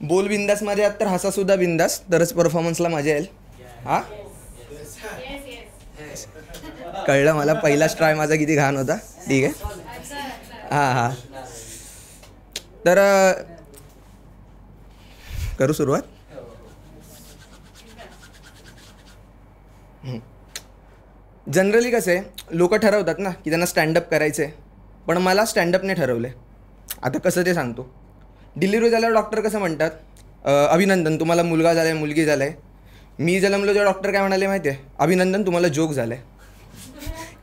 बोल बिंदासमध्ये आहात तर हसासुद्धा बिंदास, तरच परफॉर्मन्सला मजा येईल. हां कळलं मला, पहिलाच ट्राय माझा किती घाण होता. ठीक आहे. हां तर करू सुरुवात. जनरली कसं आहे, लोक ठरवतात ना की त्यांना स्टँडअप करायचं आहे, पण मला स्टँडअपने ठरवलं आहे. आता कसं ते सांगतो. डिलिव्हरी झाल्यावर डॉक्टर कसं म्हणतात, अभिनंदन तुम्हाला मुलगा झाला आहे, मुलगी झाला आहे. मी जन्मलो जेव्हा डॉक्टर काय म्हणाले माहिती आहे, अभिनंदन तुम्हाला जोक झाला आहे.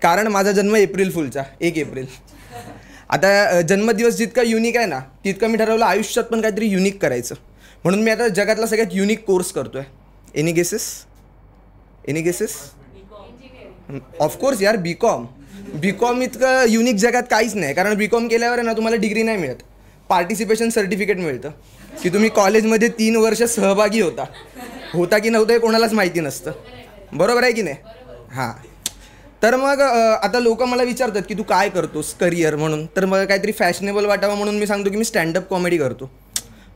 कारण माझा जन्म एप्रिल फुलचा, 1 एप्रिल. आता जन्मदिवस जितका युनिक आहे ना, तितकं मी ठरवलं आयुष्यात पण काहीतरी युनिक करायचं. म्हणून मी आता जगातला सगळ्यात युनिक कोर्स करतो आहे. Any guesses? ऑफकोर्स यार, बीकॉम इतकं युनिक जगात काहीच नाही. कारण बीकॉम केल्यावर आहे ना तुम्हाला डिग्री नाही मिळत, पार्टिसिपेशन सर्टिफिकेट मिळतं की तुम्ही कॉलेजमध्ये 3 वर्ष सहभागी होता की नव्हतं हे कोणालाच माहिती नसतं. बरोबर आहे की नाही? हां. तर मग आता लोक मला विचारतात की तू काय करतोस करिअर म्हणून, तर मग काहीतरी फॅशनेबल वाटावं म्हणून मी सांगतो की मी स्टँडअप कॉमेडी करतो.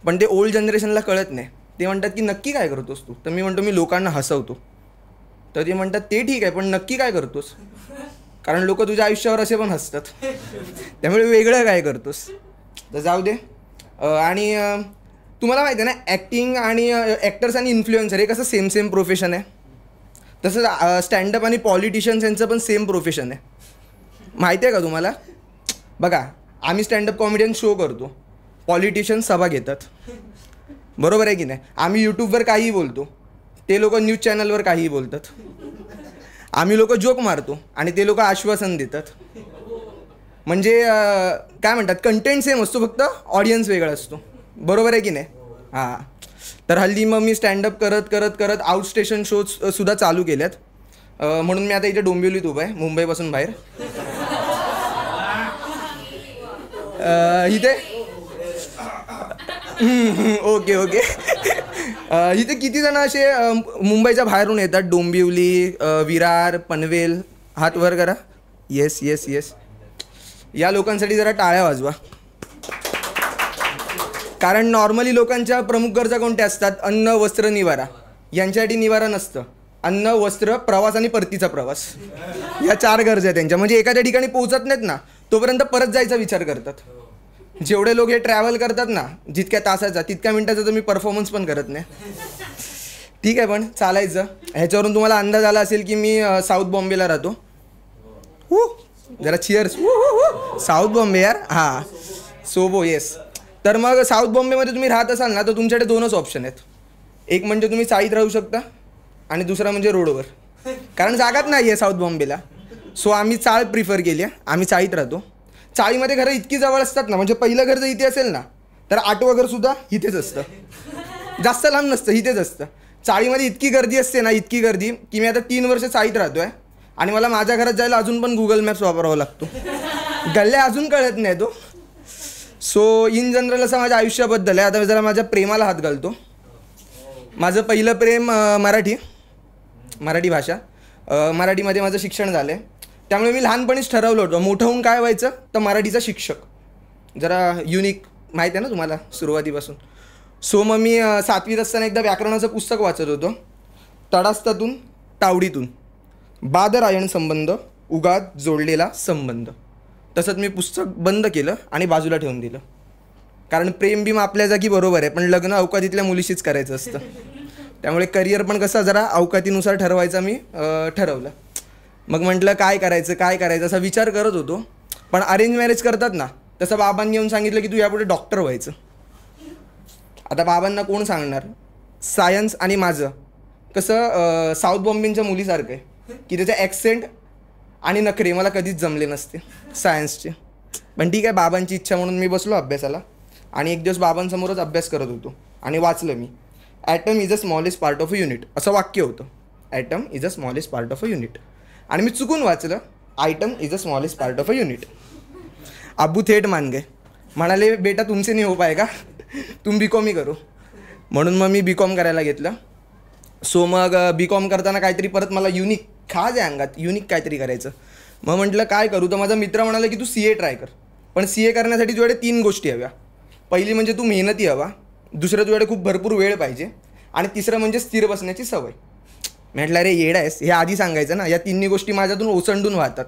पण ते ओल्ड जनरेशनला कळत नाही. ते म्हणतात की नक्की काय करतोस तू, तर मी म्हणतो मी लोकांना हसवतो. तर ते म्हणतात ते ठीक आहे, पण नक्की काय करतोस, कारण लोक तुझ्या आयुष्यावर असे पण हसतात, त्यामुळे वेगळं काय करतोस. तर जाऊ दे. आणि तुम्हाला माहिती आहे ना, ॲक्टिंग आणि ॲक्टर्स आणि इन्फ्लुएन्सर हे कसं सेम प्रोफेशन आहे, तसंच स्टँडअप आणि पॉलिटिशियन्स यांचं पण सेम प्रोफेशन आहे. माहिती आहे का तुम्हाला? बघा, आम्ही स्टँडअप कॉमेडियन शो करतो, पॉलिटिशियन सभा घेतात. बरोबर आहे की नाही? आम्ही यूट्यूबवर काहीही बोलतो, ते लोक न्यूज चॅनलवर काहीही बोलतात. आम्ही लोक जोक मारतो आणि ते लोक आश्वासन देतात. म्हणजे काय म्हणतात, कंटेंट सेम असतो, फक्त ऑडियन्स वेगळा असतो. बरोबर आहे की नाही? हां. तर हल्ली मग मी स्टँडअप करत आउट स्टेशन शोज सुद्धा चालू केल्यात. म्हणून मी आता इथे डोंबिवलीत उभा आहे, मुंबईपासून बाहेर. इथे ओके इथे किती जण असे मुंबईच्या बाहेरून येतात, डोंबिवली, विरार, पनवेल. हात वर करा. येस. या लोकांसाठी जरा टाळ्या वाजवा. कारण नॉर्मली लोकांच्या प्रमुख गरजा कोणत्या असतात? अन्न, वस्त्र, निवारा. यांच्यासाठी निवारा नसतं. अन्न, वस्त्र, प्रवास आणि परतीचा प्रवास, या 4 गरजा आहेत त्यांच्या. म्हणजे एखाद्या ठिकाणी पोहोचत नाहीत ना, तोपर्यंत परत जायचा विचार करतात. जेवढे लोक हे ट्रॅव्हल करतात ना, जितक्या तासाचा तितक्या मिनिटाचा तर मी परफॉर्मन्स पण करत नाही. ठीक आहे, पण चालायचं. ह्याच्यावरून तुम्हाला अंदाज आला असेल की मी साऊथ बॉम्बेला राहतो. जरा चिअर्स. साऊथ बॉम्बे यार. हां, सोबो. येस. तर मग साऊथ बॉम्बेमध्ये तुम्ही राहत असाल ना, तर तुमच्याकडे 2च ऑप्शन आहेत. एक म्हणजे तुम्ही चाळीत राहू शकता आणि दुसरा म्हणजे रोडवर, कारण जागाच नाही आहे साऊथ बॉम्बेला. सो आम्ही चाळ प्रिफर केली आहे, आम्ही चाळीत राहतो. चाळीमध्ये घरं इतकी जवळ असतात ना, म्हणजे पहिलं घर जर इथे असेल ना, तर 8वं घरसुद्धा इथेच असतं. जास्त लांब नसतं, इथेच असतं. चाळीमध्ये इतकी गर्दी असते ना, इतकी गर्दी की मी आता 3 वर्ष चाळीत राहतो आहे आणि मला माझ्या घरात जायला अजून पण गुगल मॅप्स वापरावा लागतो. गल्ल्या अजून कळत नाही तो. सो इन जनरल असं माझ्या आयुष्याबद्दल आहे. आता जरा माझ्या प्रेमाला हात घालतो. माझं पहिलं प्रेम मराठी भाषा. मराठीमध्ये माझं शिक्षण झालं आहे, त्यामुळे मी लहानपणीच ठरवलं होतं मोठं होऊन काय व्हायचं, तर मराठीचा शिक्षक. जरा युनिक माहीत आहे ना तुम्हाला सुरुवातीपासून. सो मग मी 7वीत असताना एकदा व्याकरणाचं पुस्तक वाचत होतो. तडास्तातून तावडीतून बादरायण संबंध उगाच जोडलेला संबंध. तसंच मी पुस्तक बंद केलं आणि बाजूला ठेवून दिलं. कारण प्रेम बिम आपल्या जागी बरोबर आहे, पण लग्न अवकातीतल्या मुलीशीच करायचं असतं. त्यामुळे करिअर पण कसं जरा अवकातीनुसार ठरवायचं मी ठरवलं. मग म्हटलं काय करायचं असा विचार करत होतो. पण अरेंज मॅरेज करतात ना, तसं बाबांनी येऊन सांगितलं की तू यापुढे डॉक्टर व्हायचं. आता बाबांना कोण सांगणार? सायन्स आणि माझं कसं साऊथ बॉम्बेच्या मुलीसारखं आहे की त्याचं ॲक्सेंट आणि नखरे मला कधीच जमले नसते सायन्सचे. पण ठीक आहे, बाबांची इच्छा म्हणून मी बसलो अभ्यासाला. आणि एक दिवस बाबांसमोरच अभ्यास करत होतो आणि वाचलं मी, atom is a smallest part of a unit, असं वाक्य होतं. Atom is a smallest part of a unit. आणि मी चुकून वाचलं item is a smallest part of a unit. अब्बू थेट मान गए, म्हणाले बेटा तुमसे नाही हो पाएगा, तुम बी कॉम ही करो. म्हणून मग मी बी कॉम करायला घेतलं. सो मग बी कॉम करताना काहीतरी परत मला युनिक खाज आहे अंगात, युनिक काहीतरी करायचं. मग म्हटलं काय करू, तर माझा मित्र म्हणाला की तू CA ट्राय कर. पण CA करण्यासाठी तुझ्याकडे 3 गोष्टी हव्या. पहिली म्हणजे तू मेहनती हवा, दुसरं तुझ्याकडे खूप भरपूर वेळ पाहिजे आणि तिसरं म्हणजे स्थिर बसण्याची सवय. म्हटलं अरे येडा आहेस, हे आधी सांगायचं ना. या तिन्ही गोष्टी माझ्यातून ओसंडून वाहतात.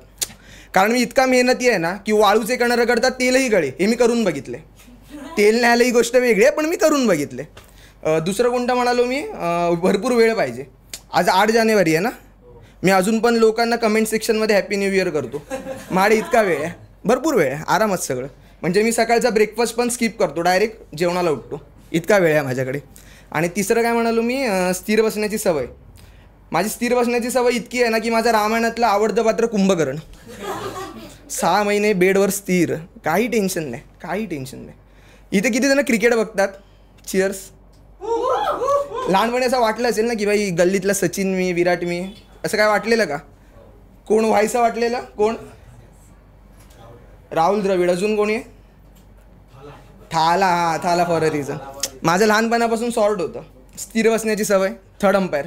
कारण मी इतका मेहनती आहे ना की वाळूचे कणं रगडतात तेलही गळे, हे मी करून बघितले. तेल नाही आलं ही गोष्ट वेगळी आहे, पण मी करून बघितले. दुसरं कोणतं म्हणालो मी, भरपूर वेळ पाहिजे. आज 8 जानेवारी आहे ना, मी अजून पण लोकांना कमेंट सेक्शनमध्ये हॅपी न्यू इयर करतो. माझ्याकडे इतका वेळ आहे, भरपूर वेळ आहे, आरामात सगळं. म्हणजे मी सकाळचा ब्रेकफास्ट पण स्किप करतो, डायरेक्ट जेवणाला उठतो, इतका वेळ आहे माझ्याकडे. आणि तिसरं काय म्हणालो मी, स्थिर बसण्याची सवय. माझी स्थिर बसण्याची सवय इतकी आहे ना की माझं रामायणातलं आवडतं पात्र कुंभकर्ण. 6 महिने बेडवर स्थिर, काही टेन्शन नाही, काही टेन्शन नाही. इथे किती जण क्रिकेट बघतात? चिअर्स. लहानपणी असं वाटलं असेल ना की भाई गल्लीतला सचिन मी, विराट मी, असं काय वाटलेलं का? कोण व्हायचं वाटलेलं? कोण? राहुल द्रविड. अजून कोणी? थाला. हा, थाला फॉर अ रिझन. माझं लहानपणापासून सॉर्ट होतं, स्थिर बसण्याची सवय, थर्ड अंपायर.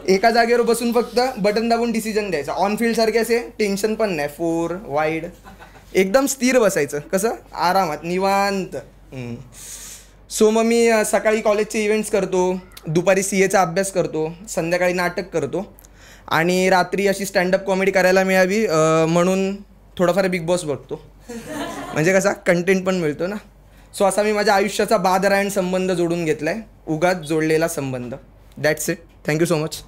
एका जागेवर बसून फक्त बटन दाबून डिसिजन द्यायचा. ऑन फील्ड सारखे असे टेन्शन पण नाही, 4 वाईड, एकदम स्थिर बसायचं. कसं? आरामात, निवांत. सो मग मी सकाळी कॉलेजचे इव्हेंट्स करतो, दुपारी CAचा अभ्यास करतो, संध्याकाळी नाटक करतो आणि रात्री अशी स्टँडअप कॉमेडी करायला मिळावी म्हणून थोडाफार बिग बॉस बघतो. म्हणजे कसा कंटेंट पण मिळतो ना. सो असा मी माझ्या आयुष्याचा बादरायण संबंध जोडून घेतला आहे, उगाच जोडलेला संबंध. That's it. Thank you so much.